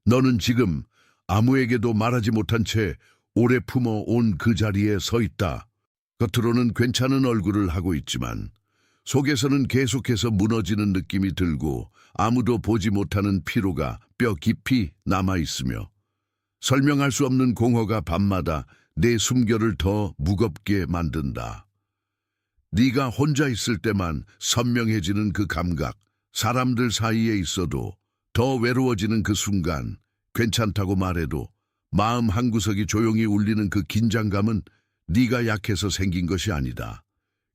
너는 지금 아무에게도 말하지 못한 채 오래 품어 온 그 자리에 서 있다. 겉으로는 괜찮은 얼굴을 하고 있지만 속에서는 계속해서 무너지는 느낌이 들고 아무도 보지 못하는 피로가 뼈 깊이 남아있으며 설명할 수 없는 공허가 밤마다 내 숨결을 더 무겁게 만든다. 네가 혼자 있을 때만 선명해지는 그 감각, 사람들 사이에 있어도 더 외로워지는 그 순간, 괜찮다고 말해도 마음 한구석이 조용히 울리는 그 긴장감은 네가 약해서 생긴 것이 아니다.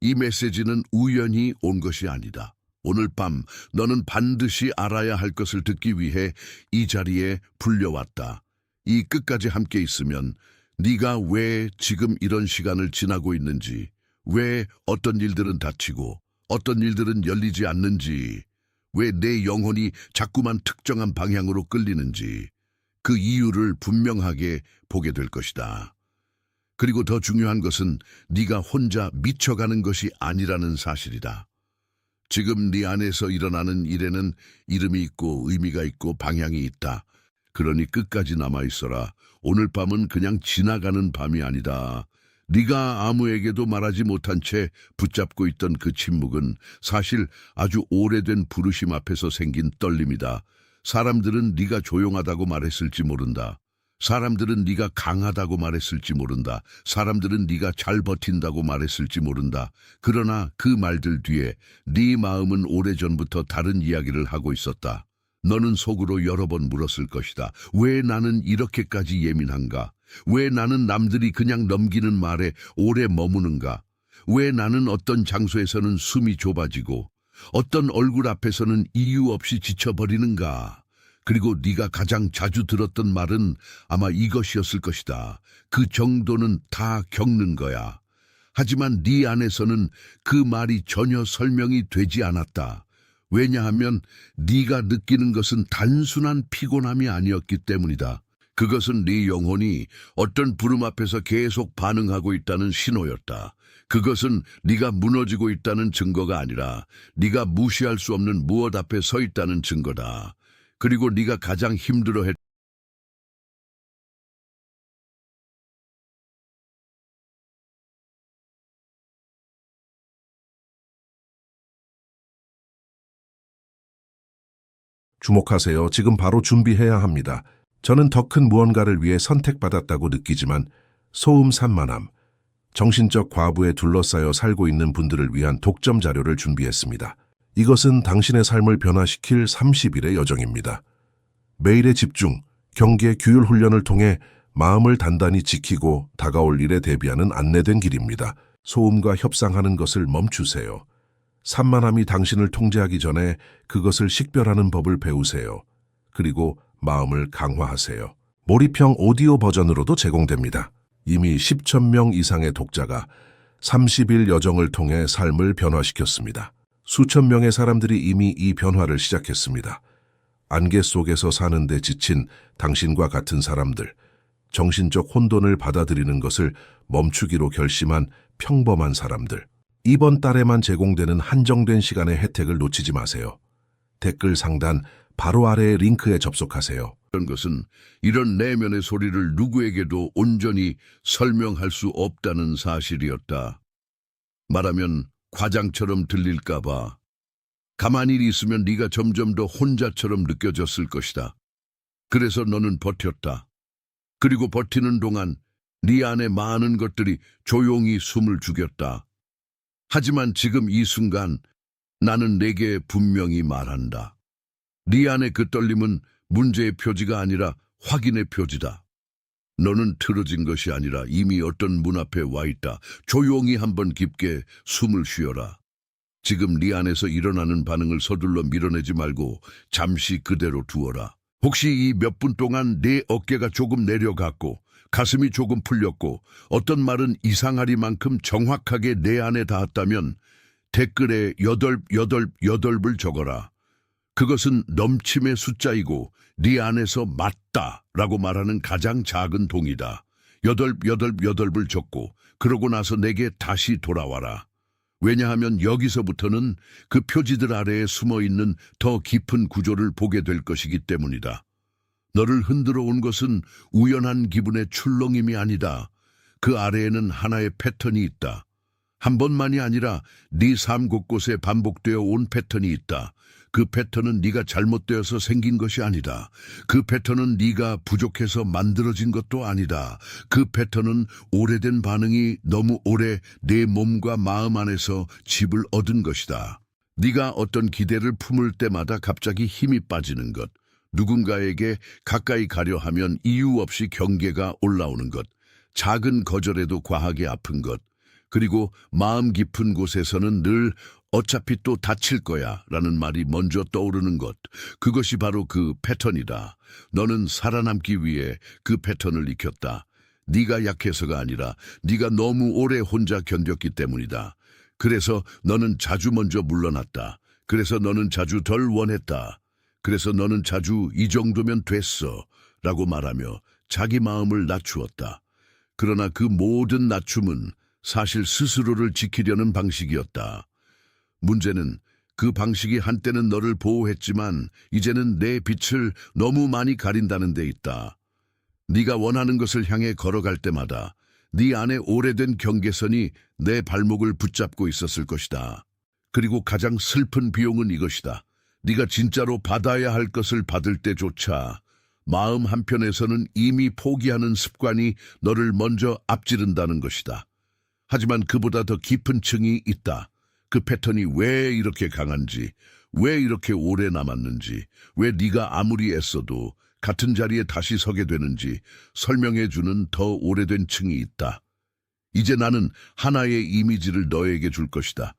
이 메시지는 우연히 온 것이 아니다. 오늘 밤 너는 반드시 알아야 할 것을 듣기 위해 이 자리에 불려왔다. 이 끝까지 함께 있으면 네가 왜 지금 이런 시간을 지나고 있는지, 왜 어떤 일들은 닫히고 어떤 일들은 열리지 않는지, 왜 내 영혼이 자꾸만 특정한 방향으로 끌리는지 그 이유를 분명하게 보게 될 것이다. 그리고 더 중요한 것은 네가 혼자 미쳐가는 것이 아니라는 사실이다. 지금 네 안에서 일어나는 일에는 이름이 있고 의미가 있고 방향이 있다. 그러니 끝까지 남아있어라. 오늘 밤은 그냥 지나가는 밤이 아니다. 네가 아무에게도 말하지 못한 채 붙잡고 있던 그 침묵은 사실 아주 오래된 부르심 앞에서 생긴 떨림이다. 사람들은 네가 조용하다고 말했을지 모른다. 사람들은 네가 강하다고 말했을지 모른다. 사람들은 네가 잘 버틴다고 말했을지 모른다. 그러나 그 말들 뒤에 네 마음은 오래전부터 다른 이야기를 하고 있었다. 너는 속으로 여러 번 물었을 것이다. 왜 나는 이렇게까지 예민한가? 왜 나는 남들이 그냥 넘기는 말에 오래 머무는가? 왜 나는 어떤 장소에서는 숨이 좁아지고 어떤 얼굴 앞에서는 이유 없이 지쳐버리는가? 그리고 네가 가장 자주 들었던 말은 아마 이것이었을 것이다. 그 정도는 다 겪는 거야. 하지만 네 안에서는 그 말이 전혀 설명이 되지 않았다. 왜냐하면 네가 느끼는 것은 단순한 피곤함이 아니었기 때문이다. 그것은 네 영혼이 어떤 부름 앞에서 계속 반응하고 있다는 신호였다. 그것은 네가 무너지고 있다는 증거가 아니라 네가 무시할 수 없는 무엇 앞에 서 있다는 증거다. 그리고 네가 가장 힘들어했 주목하세요. 지금 바로 준비해야 합니다. 저는 더 큰 무언가를 위해 선택받았다고 느끼지만 소음 산만함, 정신적 과부에 둘러싸여 살고 있는 분들을 위한 독점 자료를 준비했습니다. 이것은 당신의 삶을 변화시킬 30일의 여정입니다. 매일의 집중, 경계, 규율 훈련을 통해 마음을 단단히 지키고 다가올 일에 대비하는 안내된 길입니다. 소음과 협상하는 것을 멈추세요. 산만함이 당신을 통제하기 전에 그것을 식별하는 법을 배우세요. 그리고 마음을 강화하세요. 몰입형 오디오 버전으로도 제공됩니다. 이미 10,000명 이상의 독자가 30일 여정을 통해 삶을 변화시켰습니다. 수천 명의 사람들이 이미 이 변화를 시작했습니다. 안개 속에서 사는데 지친 당신과 같은 사람들, 정신적 혼돈을 받아들이는 것을 멈추기로 결심한 평범한 사람들. 이번 달에만 제공되는 한정된 시간의 혜택을 놓치지 마세요. 댓글 상단 바로 아래의 링크에 접속하세요. 이런 것은 이런 내면의 소리를 누구에게도 온전히 설명할 수 없다는 사실이었다. 말하면 과장처럼 들릴까 봐. 가만히 있으면 네가 점점 더 혼자처럼 느껴졌을 것이다. 그래서 너는 버텼다. 그리고 버티는 동안 네 안에 많은 것들이 조용히 숨을 죽였다. 하지만 지금 이 순간 나는 내게 분명히 말한다. 네 안의 그 떨림은 문제의 표지가 아니라 확인의 표지다. 너는 틀어진 것이 아니라 이미 어떤 문 앞에 와 있다. 조용히 한번 깊게 숨을 쉬어라. 지금 네 안에서 일어나는 반응을 서둘러 밀어내지 말고 잠시 그대로 두어라. 혹시 이 몇 분 동안 내 어깨가 조금 내려갔고 가슴이 조금 풀렸고 어떤 말은 이상하리만큼 정확하게 내 안에 닿았다면 댓글에 888을 적어라. 그것은 넘침의 숫자이고 네 안에서 맞다라고 말하는 가장 작은 동이다. 888을 적고 그러고 나서 내게 다시 돌아와라. 왜냐하면 여기서부터는 그 표지들 아래에 숨어있는 더 깊은 구조를 보게 될 것이기 때문이다. 너를 흔들어 온 것은 우연한 기분의 출렁임이 아니다. 그 아래에는 하나의 패턴이 있다. 한 번만이 아니라 네 삶 곳곳에 반복되어 온 패턴이 있다. 그 패턴은 네가 잘못되어서 생긴 것이 아니다. 그 패턴은 네가 부족해서 만들어진 것도 아니다. 그 패턴은 오래된 반응이 너무 오래 내 몸과 마음 안에서 집을 얻은 것이다. 네가 어떤 기대를 품을 때마다 갑자기 힘이 빠지는 것, 누군가에게 가까이 가려 하면 이유 없이 경계가 올라오는 것, 작은 거절에도 과하게 아픈 것, 그리고 마음 깊은 곳에서는 늘 어차피 또 다칠 거야 라는 말이 먼저 떠오르는 것, 그것이 바로 그 패턴이다. 너는 살아남기 위해 그 패턴을 익혔다. 네가 약해서가 아니라 네가 너무 오래 혼자 견뎠기 때문이다. 그래서 너는 자주 먼저 물러났다. 그래서 너는 자주 덜 원했다. 그래서 너는 자주 이 정도면 됐어 라고 말하며 자기 마음을 낮추었다. 그러나 그 모든 낮춤은 사실 스스로를 지키려는 방식이었다. 문제는 그 방식이 한때는 너를 보호했지만 이제는 내 빛을 너무 많이 가린다는 데 있다. 네가 원하는 것을 향해 걸어갈 때마다 네 안에 오래된 경계선이 내 발목을 붙잡고 있었을 것이다. 그리고 가장 슬픈 비용은 이것이다. 네가 진짜로 받아야 할 것을 받을 때조차 마음 한편에서는 이미 포기하는 습관이 너를 먼저 앞지른다는 것이다. 하지만 그보다 더 깊은 층이 있다. 그 패턴이 왜 이렇게 강한지, 왜 이렇게 오래 남았는지, 왜 네가 아무리 애써도 같은 자리에 다시 서게 되는지 설명해주는 더 오래된 층이 있다. 이제 나는 하나의 이미지를 너에게 줄 것이다.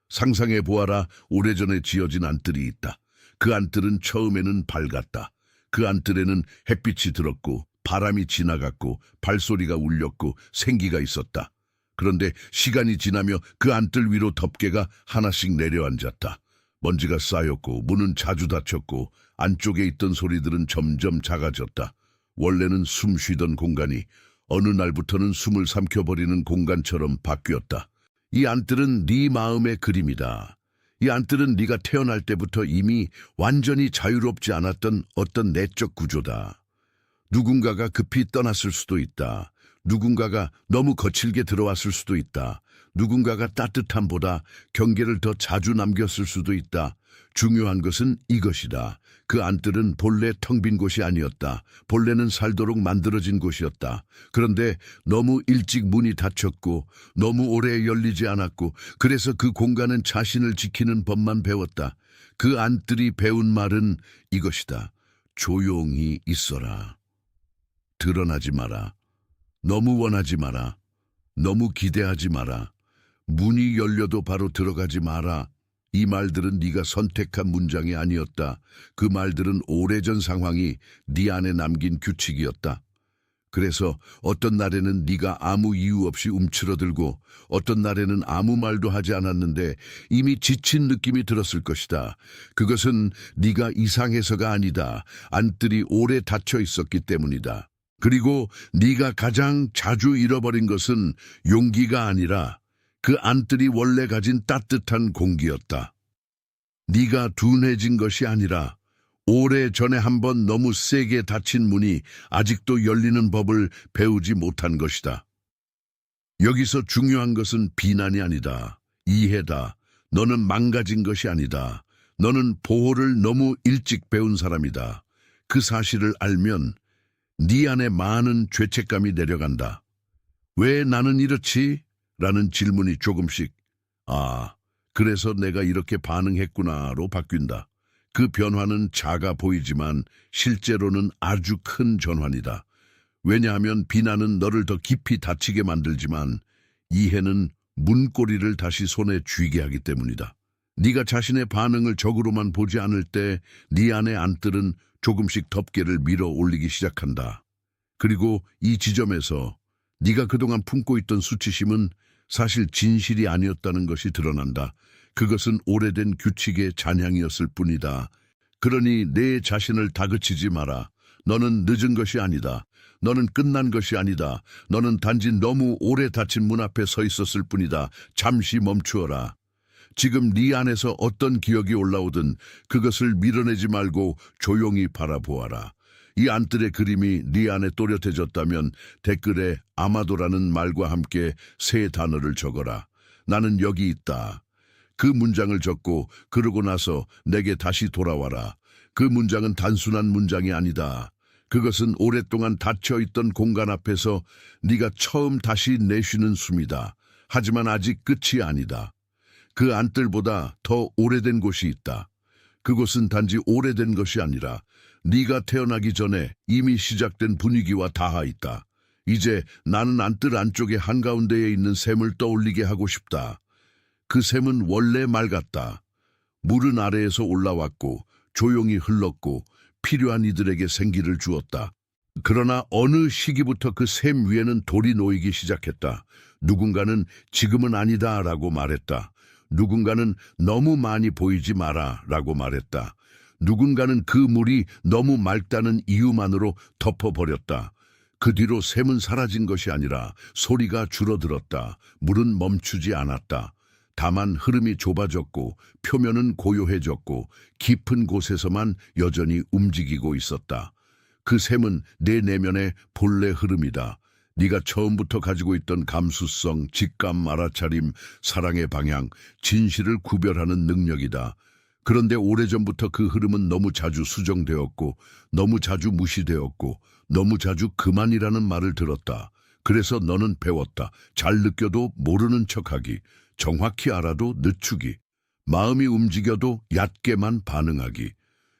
상상해 보아라. 오래전에 지어진 안뜰이 있다. 그 안뜰은 처음에는 밝았다. 그 안뜰에는 햇빛이 들었고 바람이 지나갔고 발소리가 울렸고 생기가 있었다. 그런데 시간이 지나며 그 안뜰 위로 덮개가 하나씩 내려앉았다. 먼지가 쌓였고 문은 자주 닫혔고 안쪽에 있던 소리들은 점점 작아졌다. 원래는 숨 쉬던 공간이 어느 날부터는 숨을 삼켜버리는 공간처럼 바뀌었다. 이 안뜰은 네 마음의 그림이다. 이 안뜰은 네가 태어날 때부터 이미 완전히 자유롭지 않았던 어떤 내적 구조다. 누군가가 급히 떠났을 수도 있다. 누군가가 너무 거칠게 들어왔을 수도 있다. 누군가가 따뜻함보다 경계를 더 자주 남겼을 수도 있다. 중요한 것은 이것이다. 그 안뜰은 본래 텅 빈 곳이 아니었다. 본래는 살도록 만들어진 곳이었다. 그런데 너무 일찍 문이 닫혔고 너무 오래 열리지 않았고 그래서 그 공간은 자신을 지키는 법만 배웠다. 그 안뜰이 배운 말은 이것이다. 조용히 있어라. 드러나지 마라. 너무 원하지 마라. 너무 기대하지 마라. 문이 열려도 바로 들어가지 마라. 이 말들은 네가 선택한 문장이 아니었다. 그 말들은 오래전 상황이 네 안에 남긴 규칙이었다. 그래서 어떤 날에는 네가 아무 이유 없이 움츠러들고 어떤 날에는 아무 말도 하지 않았는데 이미 지친 느낌이 들었을 것이다. 그것은 네가 이상해서가 아니다. 안뜰이 오래 닫혀 있었기 때문이다. 그리고 네가 가장 자주 잃어버린 것은 용기가 아니라 그 안뜰이 원래 가진 따뜻한 공기였다. 네가 둔해진 것이 아니라 오래전에 한번 너무 세게 닫힌 문이 아직도 열리는 법을 배우지 못한 것이다. 여기서 중요한 것은 비난이 아니다. 이해다. 너는 망가진 것이 아니다. 너는 보호를 너무 일찍 배운 사람이다. 그 사실을 알면 네 안에 많은 죄책감이 내려간다. 왜 나는 이렇지? 라는 질문이 조금씩 그래서 내가 이렇게 반응했구나로 바뀐다. 그 변화는 작아 보이지만 실제로는 아주 큰 전환이다. 왜냐하면 비난은 너를 더 깊이 다치게 만들지만 이해는 문고리를 다시 손에 쥐게 하기 때문이다. 네가 자신의 반응을 적으로만 보지 않을 때 네 안의 안뜰은 조금씩 덮개를 밀어 올리기 시작한다. 그리고 이 지점에서 네가 그동안 품고 있던 수치심은 사실 진실이 아니었다는 것이 드러난다. 그것은 오래된 규칙의 잔향이었을 뿐이다. 그러니 내 자신을 다그치지 마라. 너는 늦은 것이 아니다. 너는 끝난 것이 아니다. 너는 단지 너무 오래 닫힌 문 앞에 서 있었을 뿐이다. 잠시 멈추어라. 지금 네 안에서 어떤 기억이 올라오든 그것을 밀어내지 말고 조용히 바라보아라. 이 안뜰의 그림이 네 안에 또렷해졌다면 댓글에 아마도라는 말과 함께 세 단어를 적어라. 나는 여기 있다. 그 문장을 적고 그러고 나서 내게 다시 돌아와라. 그 문장은 단순한 문장이 아니다. 그것은 오랫동안 닫혀있던 공간 앞에서 네가 처음 다시 내쉬는 숨이다. 하지만 아직 끝이 아니다. 그 안뜰보다 더 오래된 곳이 있다. 그곳은 단지 오래된 것이 아니라 네가 태어나기 전에 이미 시작된 분위기와 닿아 있다. 이제 나는 안뜰 안쪽의 한가운데에 있는 샘을 떠올리게 하고 싶다. 그 샘은 원래 맑았다. 물은 아래에서 올라왔고 조용히 흘렀고 필요한 이들에게 생기를 주었다. 그러나 어느 시기부터 그 샘 위에는 돌이 놓이기 시작했다. 누군가는 지금은 아니다 라고 말했다. 누군가는 너무 많이 보이지 마라 라고 말했다. 누군가는 그 물이 너무 맑다는 이유만으로 덮어버렸다. 그 뒤로 샘은 사라진 것이 아니라 소리가 줄어들었다. 물은 멈추지 않았다. 다만 흐름이 좁아졌고 표면은 고요해졌고 깊은 곳에서만 여전히 움직이고 있었다. 그 샘은 내 내면의 본래 흐름이다. 네가 처음부터 가지고 있던 감수성, 직감, 알아차림, 사랑의 방향, 진실을 구별하는 능력이다. 그런데 오래전부터 그 흐름은 너무 자주 수정되었고 너무 자주 무시되었고 너무 자주 그만이라는 말을 들었다. 그래서 너는 배웠다. 잘 느껴도 모르는 척하기, 정확히 알아도 늦추기, 마음이 움직여도 얕게만 반응하기.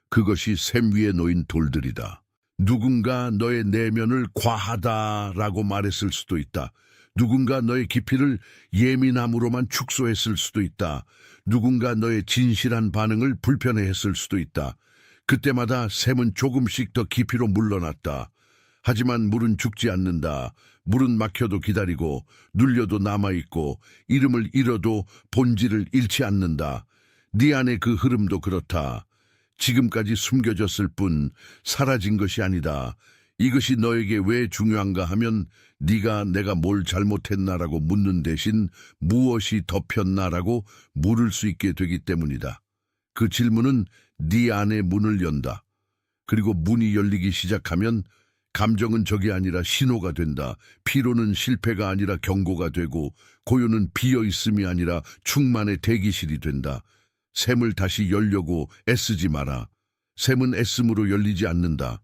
그것이 샘 위에 놓인 돌들이다. 누군가 너의 내면을 과하다라고 말했을 수도 있다. 누군가 너의 깊이를 예민함으로만 축소했을 수도 있다. 누군가 너의 진실한 반응을 불편해했을 수도 있다. 그때마다 샘은 조금씩 더 깊이로 물러났다. 하지만 물은 죽지 않는다. 물은 막혀도 기다리고 눌려도 남아있고 이름을 잃어도 본질을 잃지 않는다. 네 안의 그 흐름도 그렇다. 지금까지 숨겨졌을 뿐 사라진 것이 아니다. 이것이 너에게 왜 중요한가 하면 네가 내가 뭘 잘못했나라고 묻는 대신 무엇이 덮였나라고 물을 수 있게 되기 때문이다. 그 질문은 네 안의 문을 연다. 그리고 문이 열리기 시작하면 감정은 적이 아니라 신호가 된다. 피로는 실패가 아니라 경고가 되고 고요는 비어있음이 아니라 충만의 대기실이 된다. 샘을 다시 열려고 애쓰지 마라. 샘은 애씀으로 열리지 않는다.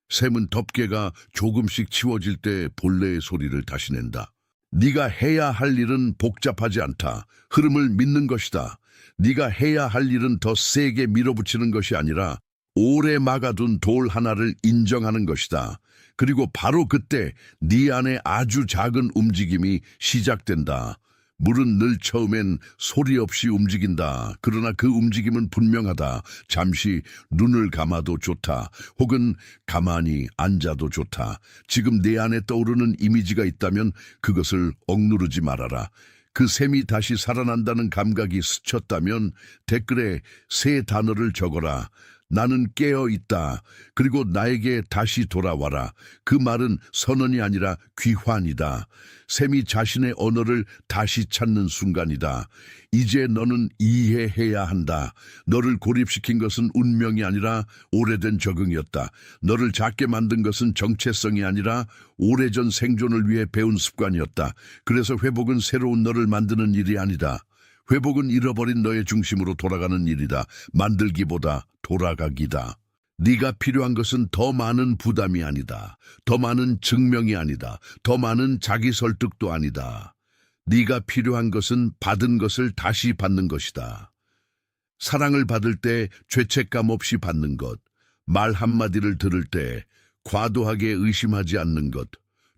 샘은 덮개가 조금씩 치워질 때 본래의 소리를 다시 낸다. 네가 해야 할 일은 복잡하지 않다. 흐름을 믿는 것이다. 네가 해야 할 일은 더 세게 밀어붙이는 것이 아니라 오래 막아둔 돌 하나를 인정하는 것이다. 그리고 바로 그때 네 안에 아주 작은 움직임이 시작된다. 물은 늘 처음엔 소리 없이 움직인다. 그러나 그 움직임은 분명하다. 잠시 눈을 감아도 좋다. 혹은 가만히 앉아도 좋다. 지금 내 안에 떠오르는 이미지가 있다면 그것을 억누르지 말아라. 그 샘이 다시 살아난다는 감각이 스쳤다면 댓글에 세 단어를 적어라. 나는 깨어 있다. 그리고 나에게 다시 돌아와라. 그 말은 선언이 아니라 귀환이다. 샘이 자신의 언어를 다시 찾는 순간이다. 이제 너는 이해해야 한다. 너를 고립시킨 것은 운명이 아니라 오래된 적응이었다. 너를 작게 만든 것은 정체성이 아니라 오래전 생존을 위해 배운 습관이었다. 그래서 회복은 새로운 너를 만드는 일이 아니다. 회복은 잃어버린 너의 중심으로 돌아가는 일이다. 만들기보다 돌아가기다. 네가 필요한 것은 더 많은 부담이 아니다. 더 많은 증명이 아니다. 더 많은 자기 설득도 아니다. 네가 필요한 것은 받은 것을 다시 받는 것이다. 사랑을 받을 때 죄책감 없이 받는 것, 말 한마디를 들을 때 과도하게 의심하지 않는 것,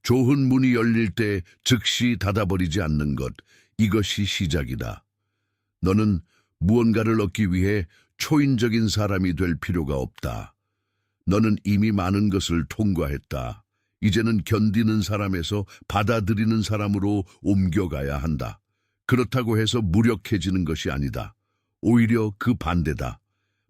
좋은 문이 열릴 때 즉시 닫아버리지 않는 것, 이것이 시작이다. 너는 무언가를 얻기 위해 초인적인 사람이 될 필요가 없다. 너는 이미 많은 것을 통과했다. 이제는 견디는 사람에서 받아들이는 사람으로 옮겨가야 한다. 그렇다고 해서 무력해지는 것이 아니다. 오히려 그 반대다.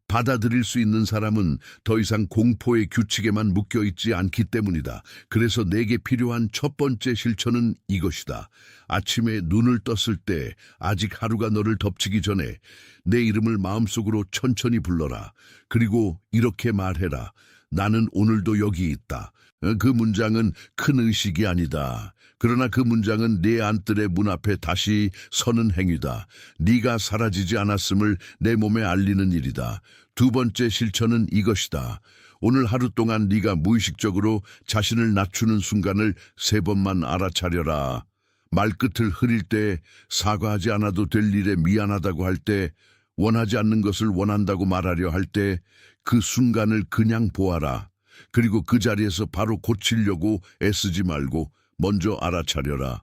받아들일 수 있는 사람은 더 이상 공포의 규칙에만 묶여있지 않기 때문이다. 그래서 내게 필요한 첫 번째 실천은 이것이다. 아침에 눈을 떴을 때 아직 하루가 너를 덮치기 전에 내 이름을 마음속으로 천천히 불러라. 그리고 이렇게 말해라. 나는 오늘도 여기 있다. 그 문장은 큰 의식이 아니다. 그러나 그 문장은 내 안뜰의 문 앞에 다시 서는 행위다. 네가 사라지지 않았음을 내 몸에 알리는 일이다. 두 번째 실천은 이것이다. 오늘 하루 동안 네가 무의식적으로 자신을 낮추는 순간을 3번만 알아차려라. 말끝을 흐릴 때, 사과하지 않아도 될 일에 미안하다고 할 때, 원하지 않는 것을 원한다고 말하려 할 때 그 순간을 그냥 보아라. 그리고 그 자리에서 바로 고치려고 애쓰지 말고 먼저 알아차려라.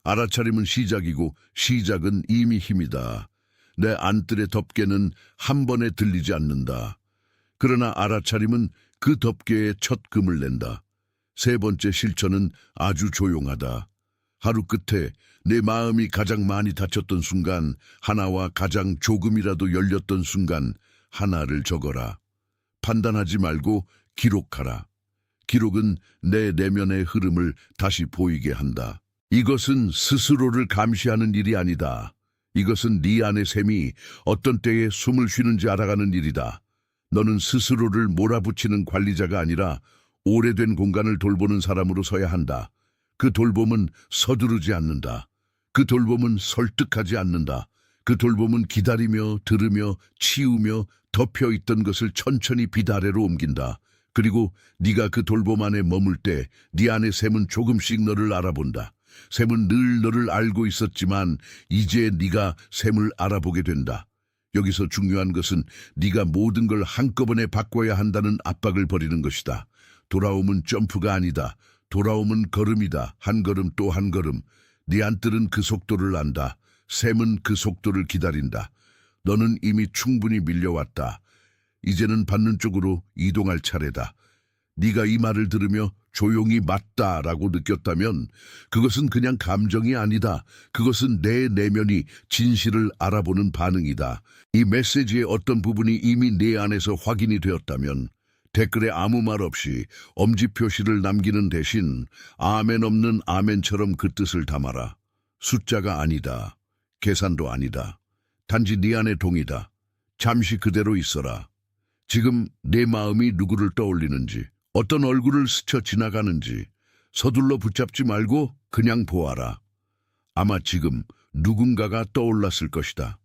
알아차림은 시작이고 시작은 이미 힘이다. 내 안뜰의 덮개는 한 번에 들리지 않는다. 그러나 알아차림은 그 덮개의 첫 금을 낸다. 3번째 실천은 아주 조용하다. 하루 끝에 내 마음이 가장 많이 다쳤던 순간, 하나와 가장 조금이라도 열렸던 순간, 하나를 적어라. 판단하지 말고 기록하라. 기록은 내 내면의 흐름을 다시 보이게 한다. 이것은 스스로를 감시하는 일이 아니다. 이것은 네 안의 샘이 어떤 때에 숨을 쉬는지 알아가는 일이다. 너는 스스로를 몰아붙이는 관리자가 아니라 오래된 공간을 돌보는 사람으로 서야 한다. 그 돌봄은 서두르지 않는다. 그 돌봄은 설득하지 않는다. 그 돌봄은 기다리며 들으며 치우며 덮여있던 것을 천천히 빛 아래로 옮긴다. 그리고 네가 그 돌봄 안에 머물 때 네 안의 샘은 조금씩 너를 알아본다. 샘은 늘 너를 알고 있었지만 이제 네가 샘을 알아보게 된다. 여기서 중요한 것은 네가 모든 걸 한꺼번에 바꿔야 한다는 압박을 버리는 것이다. 돌아옴은 점프가 아니다. 돌아옴은 걸음이다. 한 걸음 또 한 걸음. 네 안뜰은 그 속도를 안다. 샘은 그 속도를 기다린다. 너는 이미 충분히 밀려왔다. 이제는 받는 쪽으로 이동할 차례다. 네가 이 말을 들으며 조용히 맞다라고 느꼈다면 그것은 그냥 감정이 아니다. 그것은 내 내면이 진실을 알아보는 반응이다. 이 메시지의 어떤 부분이 이미 내 안에서 확인이 되었다면 댓글에 아무 말 없이 엄지 표시를 남기는 대신 아멘 없는 아멘처럼 그 뜻을 담아라. 숫자가 아니다. 계산도 아니다. 단지 네 안의 동이다. 잠시 그대로 있어라. 지금 내 마음이 누구를 떠올리는지, 어떤 얼굴을 스쳐 지나가는지 서둘러 붙잡지 말고 그냥 보아라. 아마 지금 누군가가 떠올랐을 것이다.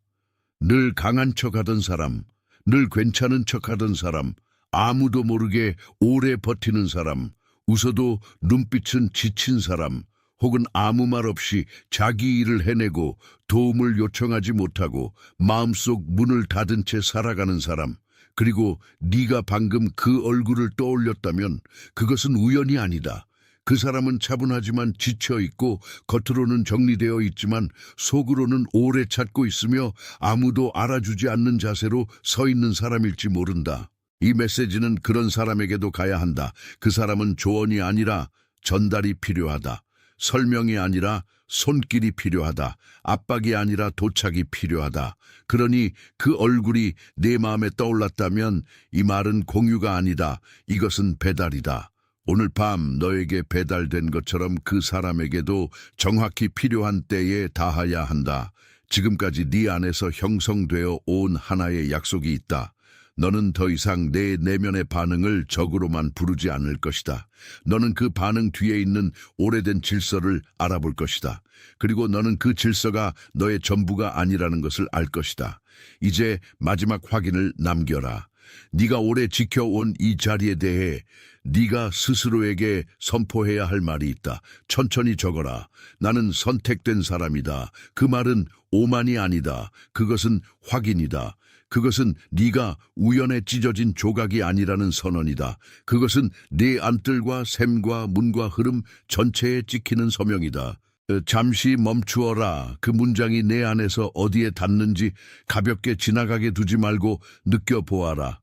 늘 강한 척하던 사람, 늘 괜찮은 척하던 사람, 아무도 모르게 오래 버티는 사람, 웃어도 눈빛은 지친 사람, 혹은 아무 말 없이 자기 일을 해내고 도움을 요청하지 못하고 마음속 문을 닫은 채 살아가는 사람, 그리고 네가 방금 그 얼굴을 떠올렸다면 그것은 우연이 아니다. 그 사람은 차분하지만 지쳐있고 겉으로는 정리되어 있지만 속으로는 오래 찾고 있으며 아무도 알아주지 않는 자세로 서 있는 사람일지 모른다. 이 메시지는 그런 사람에게도 가야 한다. 그 사람은 조언이 아니라 전달이 필요하다. 설명이 아니라 손길이 필요하다. 압박이 아니라 도착이 필요하다. 그러니 그 얼굴이 내 마음에 떠올랐다면 이 말은 공유가 아니다. 이것은 배달이다. 오늘 밤 너에게 배달된 것처럼 그 사람에게도 정확히 필요한 때에 닿아야 한다. 지금까지 네 안에서 형성되어 온 하나의 약속이 있다. 너는 더 이상 내 내면의 반응을 적으로만 부르지 않을 것이다. 너는 그 반응 뒤에 있는 오래된 질서를 알아볼 것이다. 그리고 너는 그 질서가 너의 전부가 아니라는 것을 알 것이다. 이제 마지막 확인을 남겨라. 네가 오래 지켜온 이 자리에 대해 네가 스스로에게 선포해야 할 말이 있다. 천천히 적어라. 나는 선택된 사람이다. 그 말은 오만이 아니다. 그것은 확인이다. 그것은 네가 우연에 찢어진 조각이 아니라는 선언이다. 그것은 네 안뜰과 샘과 문과 흐름 전체에 찍히는 서명이다. 잠시 멈추어라. 그 문장이 내 안에서 어디에 닿는지 가볍게 지나가게 두지 말고 느껴보아라.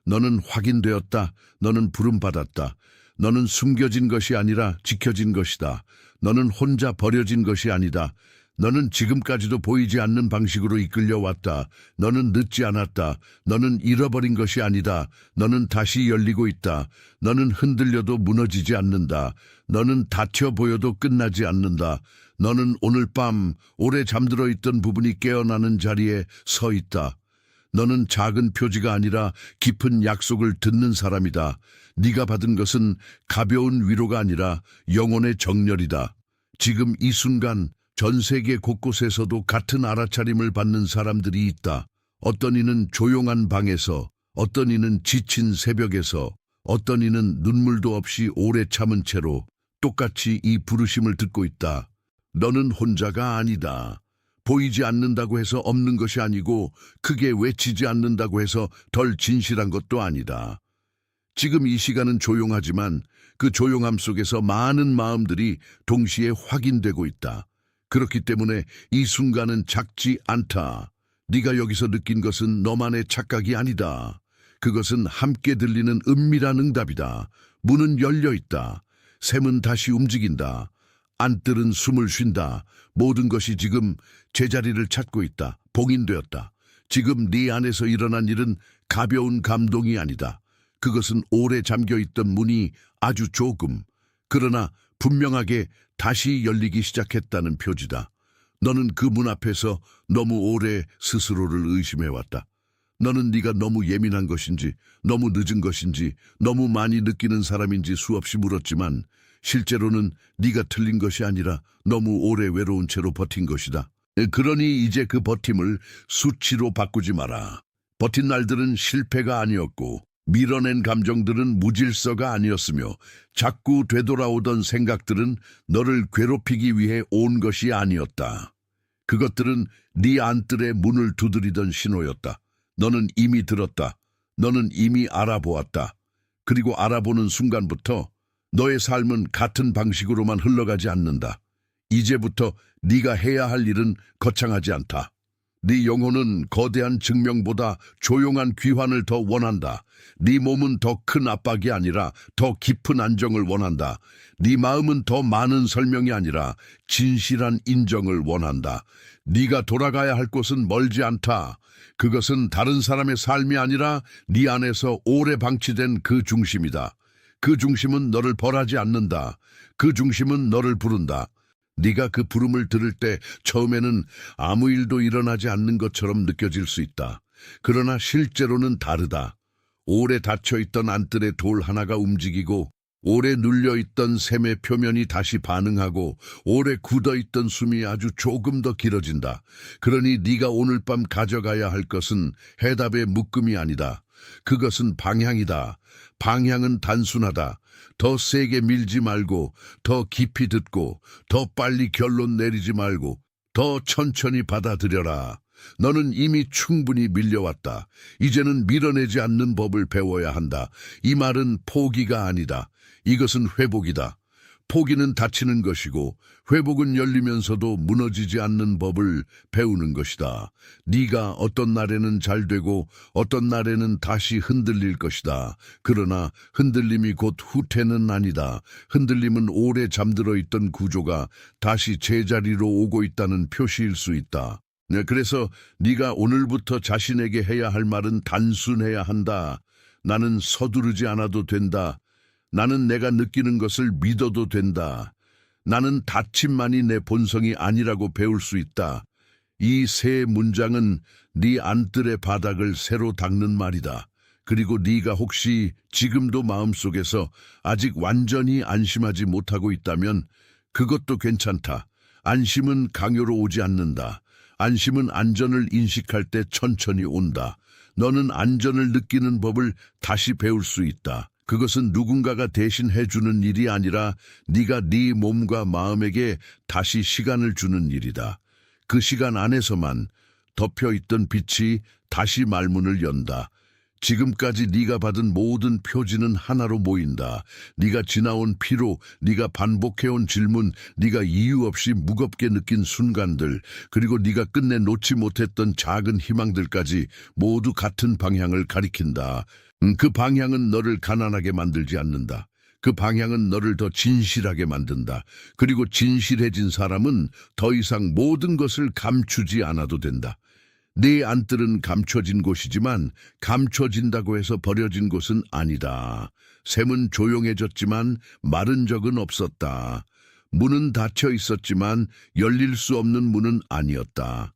너는 확인되었다. 너는 부름받았다. 너는 숨겨진 것이 아니라 지켜진 것이다. 너는 혼자 버려진 것이 아니다. 너는 지금까지도 보이지 않는 방식으로 이끌려왔다. 너는 늦지 않았다. 너는 잃어버린 것이 아니다. 너는 다시 열리고 있다. 너는 흔들려도 무너지지 않는다. 너는 다쳐 보여도 끝나지 않는다. 너는 오늘 밤 오래 잠들어 있던 부분이 깨어나는 자리에 서 있다. 너는 작은 표지가 아니라 깊은 약속을 듣는 사람이다. 네가 받은 것은 가벼운 위로가 아니라 영혼의 정렬이다. 지금 이 순간 전 세계 곳곳에서도 같은 알아차림을 받는 사람들이 있다. 어떤 이는 조용한 방에서, 어떤 이는 지친 새벽에서, 어떤 이는 눈물도 없이 오래 참은 채로 똑같이 이 부르심을 듣고 있다. 너는 혼자가 아니다. 보이지 않는다고 해서 없는 것이 아니고 크게 외치지 않는다고 해서 덜 진실한 것도 아니다. 지금 이 시간은 조용하지만 그 조용함 속에서 많은 마음들이 동시에 확인되고 있다. 그렇기 때문에 이 순간은 작지 않다. 네가 여기서 느낀 것은 너만의 착각이 아니다. 그것은 함께 들리는 은밀한 응답이다. 문은 열려 있다. 샘은 다시 움직인다. 안뜰은 숨을 쉰다. 모든 것이 지금 제자리를 찾고 있다. 봉인되었다. 지금 네 안에서 일어난 일은 가벼운 감동이 아니다. 그것은 오래 잠겨있던 문이 아주 조금, 그러나 분명하게 다시 열리기 시작했다는 표지다. 너는 그 문 앞에서 너무 오래 스스로를 의심해왔다. 너는 네가 너무 예민한 것인지, 너무 늦은 것인지, 너무 많이 느끼는 사람인지 수없이 물었지만 실제로는 네가 틀린 것이 아니라 너무 오래 외로운 채로 버틴 것이다. 그러니 이제 그 버팀을 수치로 바꾸지 마라. 버틴 날들은 실패가 아니었고 밀어낸 감정들은 무질서가 아니었으며 자꾸 되돌아오던 생각들은 너를 괴롭히기 위해 온 것이 아니었다. 그것들은 네 안뜰의 문을 두드리던 신호였다. 너는 이미 들었다. 너는 이미 알아보았다. 그리고 알아보는 순간부터 너의 삶은 같은 방식으로만 흘러가지 않는다. 이제부터 네가 해야 할 일은 거창하지 않다. 네 영혼은 거대한 증명보다 조용한 귀환을 더 원한다. 네 몸은 더 큰 압박이 아니라 더 깊은 안정을 원한다. 네 마음은 더 많은 설명이 아니라 진실한 인정을 원한다. 네가 돌아가야 할 곳은 멀지 않다. 그것은 다른 사람의 삶이 아니라 네 안에서 오래 방치된 그 중심이다. 그 중심은 너를 벌하지 않는다. 그 중심은 너를 부른다. 네가 그 부름을 들을 때 처음에는 아무 일도 일어나지 않는 것처럼 느껴질 수 있다. 그러나 실제로는 다르다. 오래 닫혀있던 안뜰의 돌 하나가 움직이고 오래 눌려있던 샘의 표면이 다시 반응하고 오래 굳어있던 숨이 아주 조금 더 길어진다. 그러니 네가 오늘 밤 가져가야 할 것은 해답의 묶음이 아니다. 그것은 방향이다. 방향은 단순하다. 더 세게 밀지 말고, 더 깊이 듣고, 더 빨리 결론 내리지 말고, 더 천천히 받아들여라. 너는 이미 충분히 밀려왔다. 이제는 밀어내지 않는 법을 배워야 한다. 이 말은 포기가 아니다. 이것은 회복이다. 포기는 다치는 것이고 회복은 열리면서도 무너지지 않는 법을 배우는 것이다. 네가 어떤 날에는 잘 되고 어떤 날에는 다시 흔들릴 것이다. 그러나 흔들림이 곧 후퇴는 아니다. 흔들림은 오래 잠들어 있던 구조가 다시 제자리로 오고 있다는 표시일 수 있다. 그래서 네가 오늘부터 자신에게 해야 할 말은 단순해야 한다. 나는 서두르지 않아도 된다. 나는 내가 느끼는 것을 믿어도 된다. 나는 다침만이 내 본성이 아니라고 배울 수 있다. 이 세 문장은 네 안뜰의 바닥을 새로 닦는 말이다. 그리고 네가 혹시 지금도 마음속에서 아직 완전히 안심하지 못하고 있다면 그것도 괜찮다. 안심은 강요로 오지 않는다. 안심은 안전을 인식할 때 천천히 온다. 너는 안전을 느끼는 법을 다시 배울 수 있다. 그것은 누군가가 대신 해주는 일이 아니라 네가 네 몸과 마음에게 다시 시간을 주는 일이다. 그 시간 안에서만 덮여있던 빛이 다시 말문을 연다. 지금까지 네가 받은 모든 표지는 하나로 모인다. 네가 지나온 피로, 네가 반복해온 질문, 네가 이유 없이 무겁게 느낀 순간들, 그리고 네가 끝내 놓지 못했던 작은 희망들까지 모두 같은 방향을 가리킨다. 그 방향은 너를 가난하게 만들지 않는다. 그 방향은 너를 더 진실하게 만든다. 그리고 진실해진 사람은 더 이상 모든 것을 감추지 않아도 된다. 네 안뜰은 감춰진 곳이지만 감춰진다고 해서 버려진 곳은 아니다. 샘은 조용해졌지만 마른 적은 없었다. 문은 닫혀 있었지만 열릴 수 없는 문은 아니었다.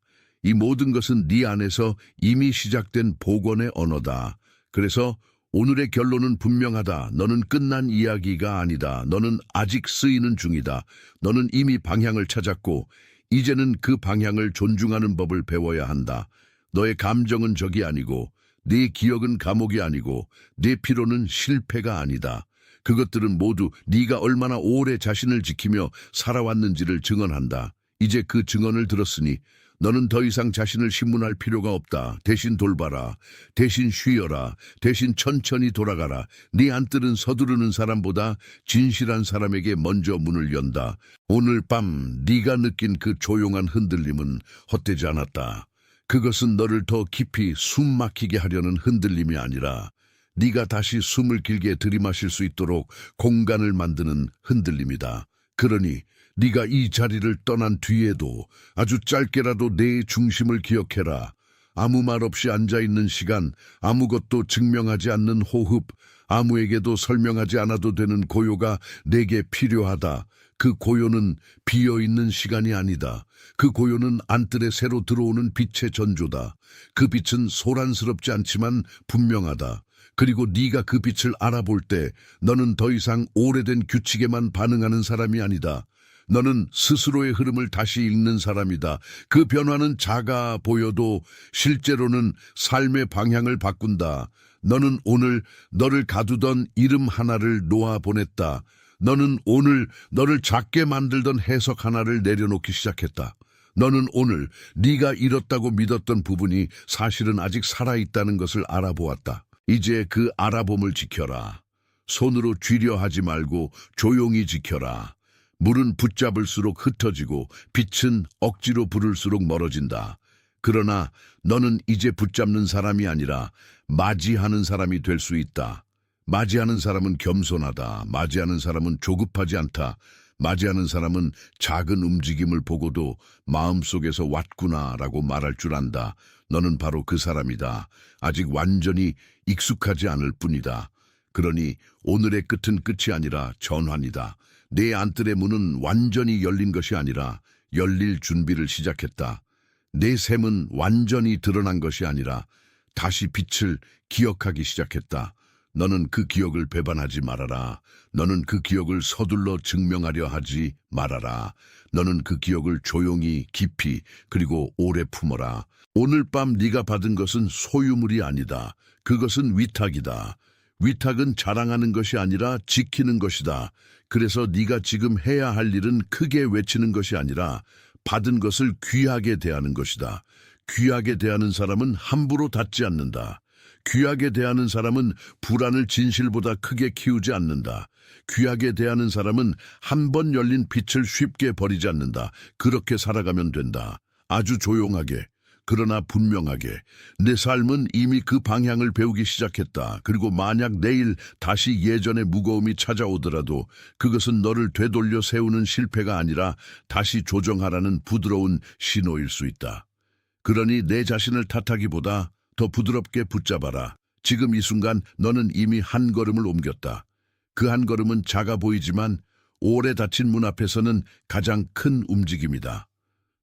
이 모든 것은 네 안에서 이미 시작된 복원의 언어다. 그래서 오늘의 결론은 분명하다. 너는 끝난 이야기가 아니다. 너는 아직 쓰이는 중이다. 너는 이미 방향을 찾았고 이제는 그 방향을 존중하는 법을 배워야 한다. 너의 감정은 적이 아니고 네 기억은 감옥이 아니고 네 피로는 실패가 아니다. 그것들은 모두 네가 얼마나 오래 자신을 지키며 살아왔는지를 증언한다. 이제 그 증언을 들었으니 너는 더 이상 자신을 신문할 필요가 없다. 대신 돌봐라. 대신 쉬어라. 대신 천천히 돌아가라. 네 안뜰은 서두르는 사람보다 진실한 사람에게 먼저 문을 연다. 오늘 밤 네가 느낀 그 조용한 흔들림은 헛되지 않았다. 그것은 너를 더 깊이 숨 막히게 하려는 흔들림이 아니라 네가 다시 숨을 길게 들이마실 수 있도록 공간을 만드는 흔들림이다. 그러니 네가 이 자리를 떠난 뒤에도 아주 짧게라도 내 중심을 기억해라. 아무 말 없이 앉아있는 시간, 아무것도 증명하지 않는 호흡, 아무에게도 설명하지 않아도 되는 고요가 내게 필요하다. 그 고요는 비어있는 시간이 아니다. 그 고요는 안뜰에 새로 들어오는 빛의 전조다. 그 빛은 소란스럽지 않지만 분명하다. 그리고 네가 그 빛을 알아볼 때 너는 더 이상 오래된 규칙에만 반응하는 사람이 아니다. 너는 스스로의 흐름을 다시 읽는 사람이다. 그 변화는 작아 보여도 실제로는 삶의 방향을 바꾼다. 너는 오늘 너를 가두던 이름 하나를 놓아보냈다. 너는 오늘 너를 작게 만들던 해석 하나를 내려놓기 시작했다. 너는 오늘 네가 잃었다고 믿었던 부분이 사실은 아직 살아있다는 것을 알아보았다. 이제 그 알아봄을 지켜라. 손으로 쥐려 하지 말고 조용히 지켜라. 물은 붙잡을수록 흩어지고 빛은 억지로 부를수록 멀어진다. 그러나 너는 이제 붙잡는 사람이 아니라 맞이하는 사람이 될 수 있다. 맞이하는 사람은 겸손하다. 맞이하는 사람은 조급하지 않다. 맞이하는 사람은 작은 움직임을 보고도 마음속에서 왔구나라고 말할 줄 안다. 너는 바로 그 사람이다. 아직 완전히 익숙하지 않을 뿐이다. 그러니 오늘의 끝은 끝이 아니라 전환이다. 내 안뜰의 문은 완전히 열린 것이 아니라 열릴 준비를 시작했다. 내 샘은 완전히 드러난 것이 아니라 다시 빛을 기억하기 시작했다. 너는 그 기억을 배반하지 말아라. 너는 그 기억을 서둘러 증명하려 하지 말아라. 너는 그 기억을 조용히 깊이 그리고 오래 품어라. 오늘 밤 네가 받은 것은 소유물이 아니다. 그것은 위탁이다. 위탁은 자랑하는 것이 아니라 지키는 것이다. 그래서 네가 지금 해야 할 일은 크게 외치는 것이 아니라 받은 것을 귀하게 대하는 것이다. 귀하게 대하는 사람은 함부로 닫지 않는다. 귀하게 대하는 사람은 불안을 진실보다 크게 키우지 않는다. 귀하게 대하는 사람은 한 번 열린 빛을 쉽게 버리지 않는다. 그렇게 살아가면 된다. 아주 조용하게. 그러나 분명하게 내 삶은 이미 그 방향을 배우기 시작했다. 그리고 만약 내일 다시 예전의 무거움이 찾아오더라도 그것은 너를 되돌려 세우는 실패가 아니라 다시 조정하라는 부드러운 신호일 수 있다. 그러니 내 자신을 탓하기보다 더 부드럽게 붙잡아라. 지금 이 순간 너는 이미 한 걸음을 옮겼다. 그 한 걸음은 작아 보이지만 오래 닫힌 문 앞에서는 가장 큰 움직임이다.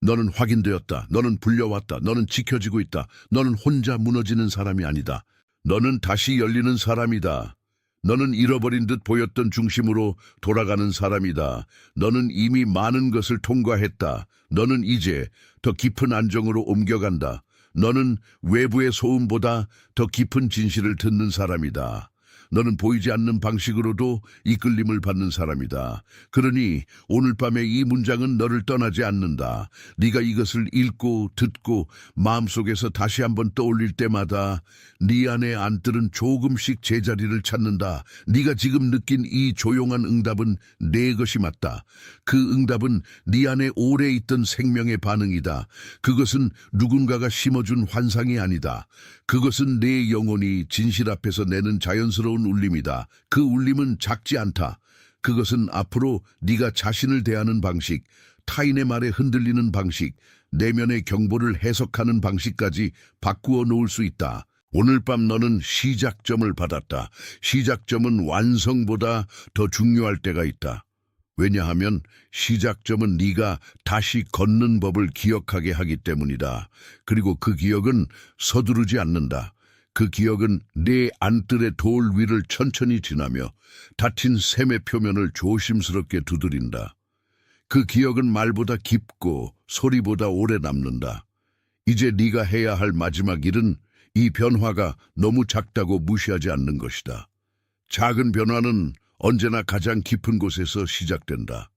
너는 확인되었다. 너는 불려왔다. 너는 지켜지고 있다. 너는 혼자 무너지는 사람이 아니다. 너는 다시 열리는 사람이다. 너는 잃어버린 듯 보였던 중심으로 돌아가는 사람이다. 너는 이미 많은 것을 통과했다. 너는 이제 더 깊은 안정으로 옮겨간다. 너는 외부의 소음보다 더 깊은 진실을 듣는 사람이다. 너는 보이지 않는 방식으로도 이끌림을 받는 사람이다. 그러니 오늘 밤의 이 문장은 너를 떠나지 않는다. 네가 이것을 읽고 듣고 마음속에서 다시 한번 떠올릴 때마다 네 안의 안뜰은 조금씩 제자리를 찾는다. 네가 지금 느낀 이 조용한 응답은 내 것이 맞다. 그 응답은 네 안에 오래 있던 생명의 반응이다. 그것은 누군가가 심어준 환상이 아니다. 그것은 내 영혼이 진실 앞에서 내는 자연스러운 울림이다. 그 울림은 작지 않다. 그것은 앞으로 네가 자신을 대하는 방식, 타인의 말에 흔들리는 방식, 내면의 경보를 해석하는 방식까지 바꾸어 놓을 수 있다. 오늘 밤 너는 시작점을 받았다. 시작점은 완성보다 더 중요할 때가 있다. 왜냐하면 시작점은 네가 다시 걷는 법을 기억하게 하기 때문이다. 그리고 그 기억은 서두르지 않는다. 그 기억은 네 안뜰의 돌 위를 천천히 지나며 닫힌 샘의 표면을 조심스럽게 두드린다. 그 기억은 말보다 깊고 소리보다 오래 남는다. 이제 네가 해야 할 마지막 일은 이 변화가 너무 작다고 무시하지 않는 것이다. 작은 변화는 언제나 가장 깊은 곳에서 시작된다.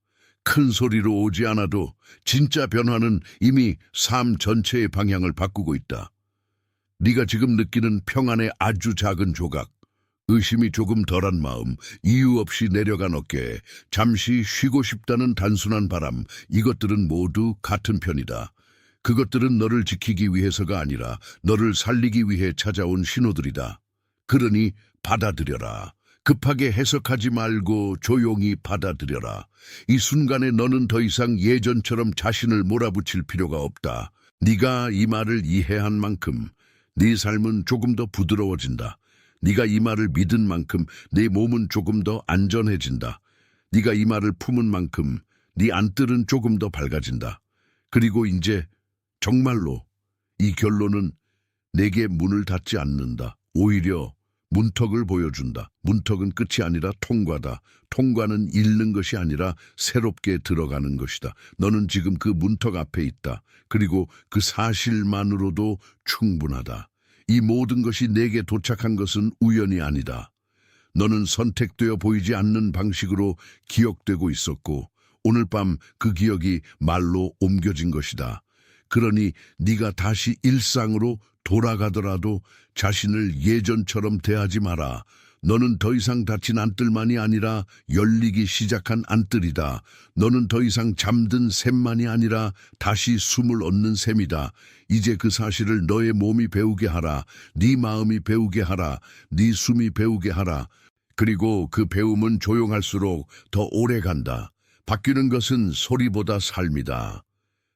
큰 소리로 오지 않아도 진짜 변화는 이미 삶 전체의 방향을 바꾸고 있다. 네가 지금 느끼는 평안의 아주 작은 조각, 의심이 조금 덜한 마음, 이유 없이 내려간 어깨, 잠시 쉬고 싶다는 단순한 바람, 이것들은 모두 같은 편이다. 그것들은 너를 지키기 위해서가 아니라 너를 살리기 위해 찾아온 신호들이다. 그러니 받아들여라. 급하게 해석하지 말고 조용히 받아들여라. 이 순간에 너는 더 이상 예전처럼 자신을 몰아붙일 필요가 없다. 네가 이 말을 이해한 만큼 네 삶은 조금 더 부드러워진다. 네가 이 말을 믿은 만큼 네 몸은 조금 더 안전해진다. 네가 이 말을 품은 만큼 네 안뜰은 조금 더 밝아진다. 그리고 이제 정말로 이 결론은 내게 문을 닫지 않는다. 오히려 문턱을 보여준다. 문턱은 끝이 아니라 통과다. 통과는 잃는 것이 아니라 새롭게 들어가는 것이다. 너는 지금 그 문턱 앞에 있다. 그리고 그 사실만으로도 충분하다. 이 모든 것이 내게 도착한 것은 우연이 아니다. 너는 선택되어 보이지 않는 방식으로 기억되고 있었고 오늘 밤 그 기억이 말로 옮겨진 것이다. 그러니 네가 다시 일상으로 돌아가더라도 자신을 예전처럼 대하지 마라. 너는 더 이상 닫힌 안뜰만이 아니라 열리기 시작한 안뜰이다. 너는 더 이상 잠든 샘만이 아니라 다시 숨을 얻는 샘이다. 이제 그 사실을 너의 몸이 배우게 하라. 네 마음이 배우게 하라. 네 숨이 배우게 하라. 그리고 그 배움은 조용할수록 더 오래 간다. 바뀌는 것은 소리보다 삶이다.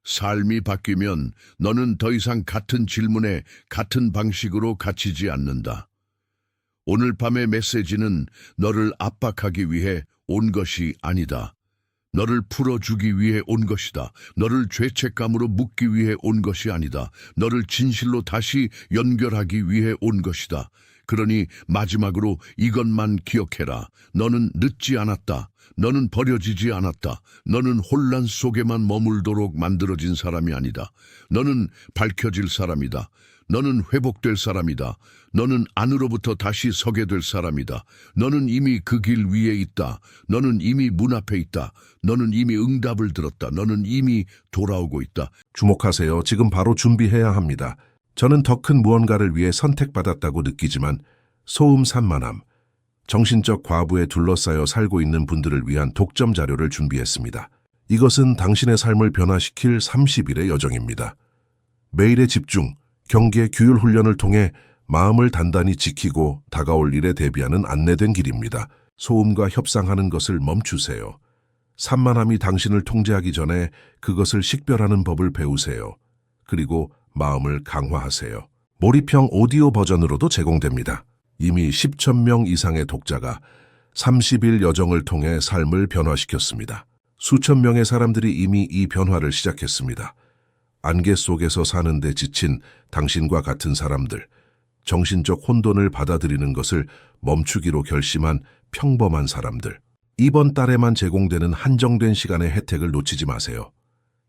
삶이 바뀌면 너는 더 이상 같은 질문에 같은 방식으로 갇히지 않는다. 오늘 밤의 메시지는 너를 압박하기 위해 온 것이 아니다. 너를 풀어주기 위해 온 것이다. 너를 죄책감으로 묶기 위해 온 것이 아니다. 너를 진실로 다시 연결하기 위해 온 것이다. 그러니 마지막으로 이것만 기억해라. 너는 늦지 않았다. 너는 버려지지 않았다. 너는 혼란 속에만 머물도록 만들어진 사람이 아니다. 너는 밝혀질 사람이다. 너는 회복될 사람이다. 너는 안으로부터 다시 서게 될 사람이다. 너는 이미 그 길 위에 있다. 너는 이미 문 앞에 있다. 너는 이미 응답을 들었다. 너는 이미 돌아오고 있다. 주목하세요. 지금 바로 준비해야 합니다. 저는 더 큰 무언가를 위해 선택받았다고 느끼지만 소음 산만함, 정신적 과부에 둘러싸여 살고 있는 분들을 위한 독점 자료를 준비했습니다. 이것은 당신의 삶을 변화시킬 30일의 여정입니다. 매일의 집중, 경계, 규율 훈련을 통해 마음을 단단히 지키고 다가올 일에 대비하는 안내된 길입니다. 소음과 협상하는 것을 멈추세요. 산만함이 당신을 통제하기 전에 그것을 식별하는 법을 배우세요. 그리고 마음을 강화하세요. 몰입형 오디오 버전으로도 제공됩니다. 이미 10천 명 이상의 독자가 30일 여정을 통해 삶을 변화시켰습니다. 수천 명의 사람들이 이미 이 변화를 시작했습니다. 안개 속에서 사는데 지친 당신과 같은 사람들, 정신적 혼돈을 받아들이는 것을 멈추기로 결심한 평범한 사람들. 이번 달에만 제공되는 한정된 시간의 혜택을 놓치지 마세요.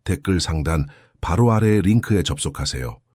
댓글 상단 바로 아래의 링크에 접속하세요.